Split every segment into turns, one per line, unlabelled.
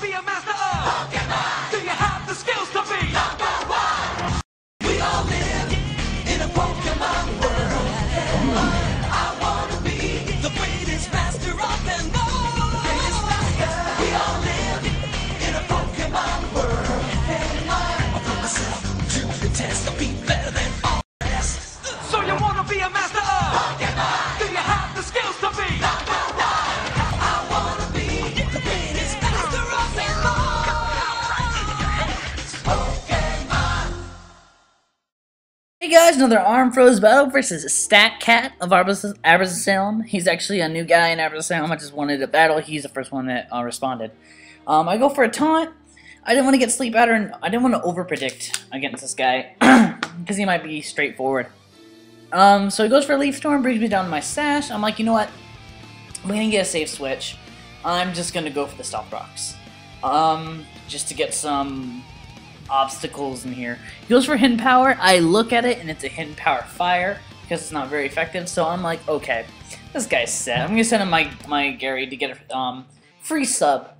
be a master of Pokemon? Do you have the skills to be #1? We all live in a Pokemon world. I wanna be the greatest master of them all. We all live in a Pokemon world. I put myself to the test. I'll be better than all the rest. So you wanna be a master of Pokemon? Do you have the skills to be #1? I wanna be the greatest master of them all. Pokemon.
Hey guys, another Armedfro's battle versus S7atcat of Armedfro. He's actually a new guy in Armedfro. I just wanted a battle. He's the first one that responded. I go for a taunt. I didn't want to get sleep out, and I didn't want to overpredict against this guy because he might be straightforward. So he goes for a Leaf Storm, brings me down to my sash. I'm like, you know what? I'm gonna get a safe switch. I'm just gonna go for the Stealth Rocks, just to get some obstacles in here. He goes for Hidden Power. I look at it and it's a Hidden Power Fire because it's not very effective. So I'm like, okay, this guy's set. I'm gonna send him my Gary to get a free sub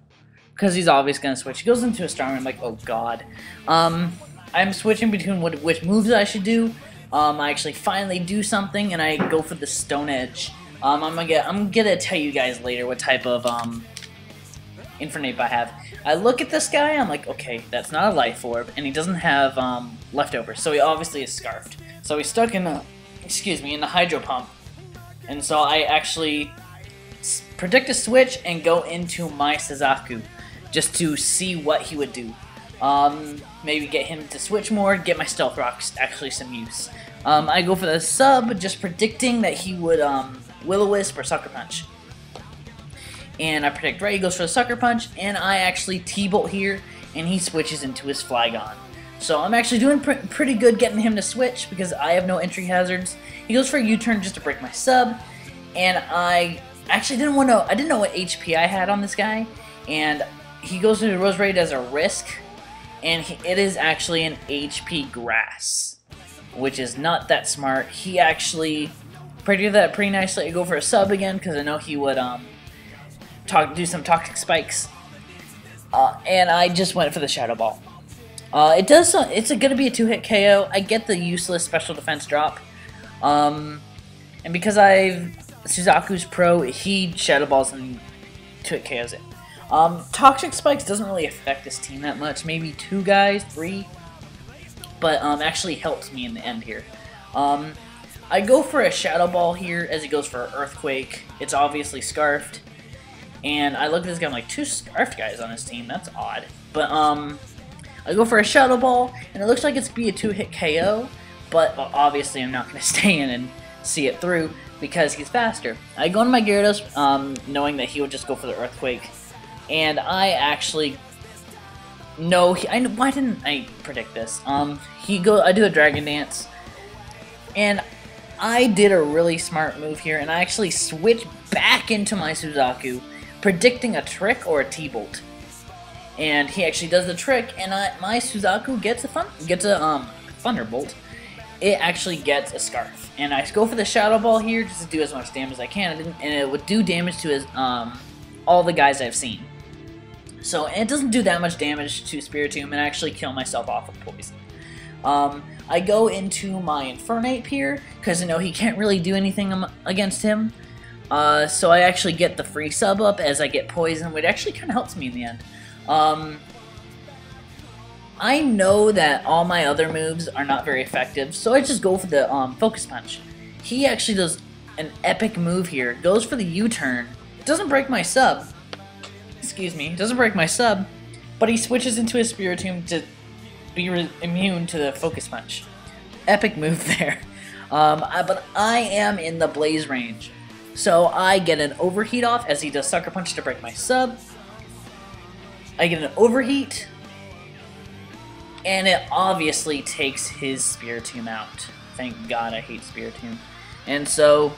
because he's always gonna switch. He goes into a Storm. I'm like, oh god. I'm switching between which moves I should do. I actually finally do something and I go for the Stone Edge. I'm gonna tell you guys later what type of Infernape I have. I look at this guy, I'm like, okay, that's not a Life Orb, and he doesn't have leftovers, so he obviously is scarfed. So he's stuck in the, in the Hydro Pump, and so I actually predict a switch and go into my Suzaku just to see what he would do. Maybe get him to switch more, get my Stealth Rocks actually some use. I go for the sub, just predicting that he would Will-O-Wisp or Sucker Punch. And I predict right, he goes for the Sucker Punch, and I actually T-Bolt here, and he switches into his Flygon. So I'm actually doing pretty good getting him to switch, because I have no entry hazards. He goes for a U-turn just to break my sub, and I actually didn't know what HP I had on this guy, and he goes to Roserade as a risk, and it is actually an HP Grass, which is not that smart. He actually predicted that pretty nicely. I go for a sub again, because I know he would, do some Toxic Spikes, and I just went for the Shadow Ball. It's gonna be a 2-hit KO. I get the useless special defense drop, and because Suzaku's pro, he Shadow Balls and 2-hit KOs it. Toxic Spikes doesn't really affect this team that much. Maybe 2 guys, 3, but actually helps me in the end here. I go for a Shadow Ball here as he goes for Earthquake. It's obviously scarfed. And I look at this guy, I'm like, 2 scarfed guys on his team, that's odd. But, I go for a Shadow Ball, and it looks like it's going to be a 2-hit KO, but obviously I'm not going to stay in and see it through, because he's faster. I go into my Gyarados, knowing that he would just go for the Earthquake, and I actually know, why didn't I predict this? I do a Dragon Dance, and I did a really smart move here, and I actually switched back into my Suzaku, predicting a trick or a T-Bolt, and he actually does the trick, and my Suzaku gets a Thunderbolt. It actually gets a Scarf, and I go for the Shadow Ball here just to do as much damage as I can, and it would do damage to his all the guys I've seen. So it doesn't do that much damage to Spiritomb, and I actually kill myself off with Poison. I go into my Infernape here because I know he can't really do anything against him. So I actually get the free sub up as I get Poison, which actually kind of helps me in the end. I know that all my other moves are not very effective, so I just go for the Focus Punch. He actually does an epic move here, goes for the U-turn. It doesn't break my sub. It doesn't break my sub, but he switches into his Spiritomb to be immune to the Focus Punch. Epic move there. But I am in the Blaze range. So I get an Overheat off as he does Sucker Punch to break my sub. I get an Overheat. And it obviously takes his Spiritomb out. Thank God I hate Spiritomb. And so,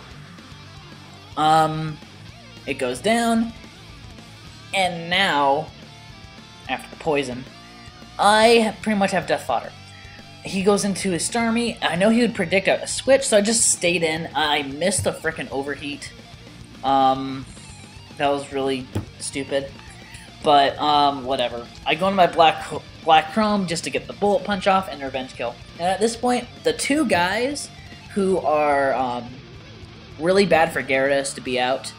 it goes down. And now, after the Poison, I pretty much have Death Fodder. He goes into his Starmie. I know he would predict a switch, so I just stayed in. I missed the frickin' Overheat. That was really stupid. But, whatever. I go into my Black Chrome just to get the Bullet Punch off and Revenge Kill. And at this point, the two guys who are, really bad for Gyarados to be out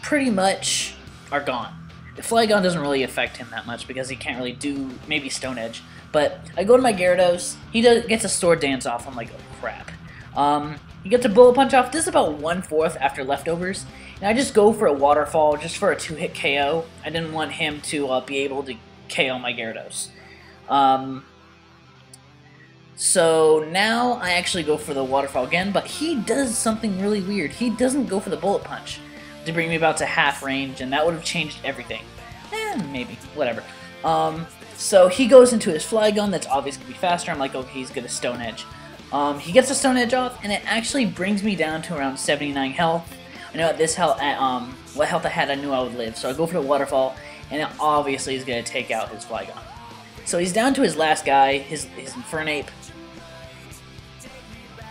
pretty much are gone. The Flygon doesn't really affect him that much because he can't really do maybe Stone Edge. But I go to my Gyarados, gets a Sword Dance off. I'm like, oh crap. He gets a Bullet Punch off. This is about 1/4 after leftovers. And I just go for a Waterfall just for a 2-hit KO. I didn't want him to be able to KO my Gyarados. So now I actually go for the Waterfall again, but he does something really weird. He doesn't go for the Bullet Punch to bring me about to half range, and that would have changed everything. Maybe. Whatever. So he goes into his Flygon that's obviously going to be faster. I'm like, okay, he's going to Stone Edge. He gets a Stone Edge off, and it actually brings me down to around 79 health. I know at this health, what health I had, I knew I would live. So I go for the Waterfall, and it obviously is going to take out his Flygon. So he's down to his last guy, his Infernape.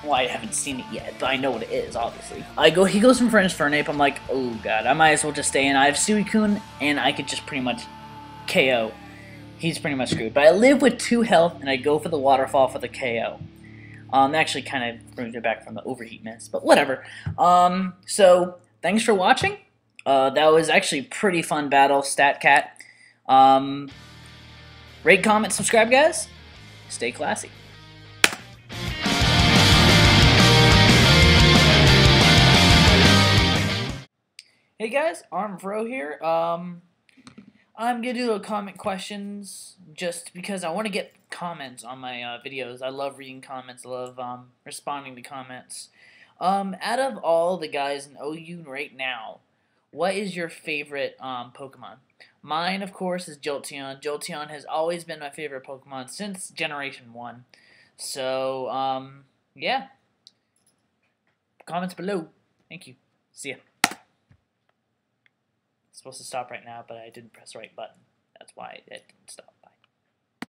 Well, I haven't seen it yet, but I know what it is, obviously. He goes in for his Infernape. I'm like, oh god, I might as well just stay in. I have Suicune, and I could just pretty much KO. He's pretty much screwed. But I live with 2 health, and I go for the Waterfall for the KO. Actually kind of brings it back from the overheat miss, but whatever. So, thanks for watching. That was actually a pretty fun battle, S7atcat. Rate, comment, subscribe, guys. Stay classy. Hey guys, Armedfro here. I'm gonna do a comment questions just because I want to get comments on my videos. I love reading comments. I love responding to comments. Out of all the guys in OU right now, what is your favorite Pokemon? Mine, of course, is Jolteon. Jolteon has always been my favorite Pokemon since Generation 1. So, yeah. Comments below. Thank you. See ya. Supposed to stop right now, but I didn't press the right button. That's why it didn't stop.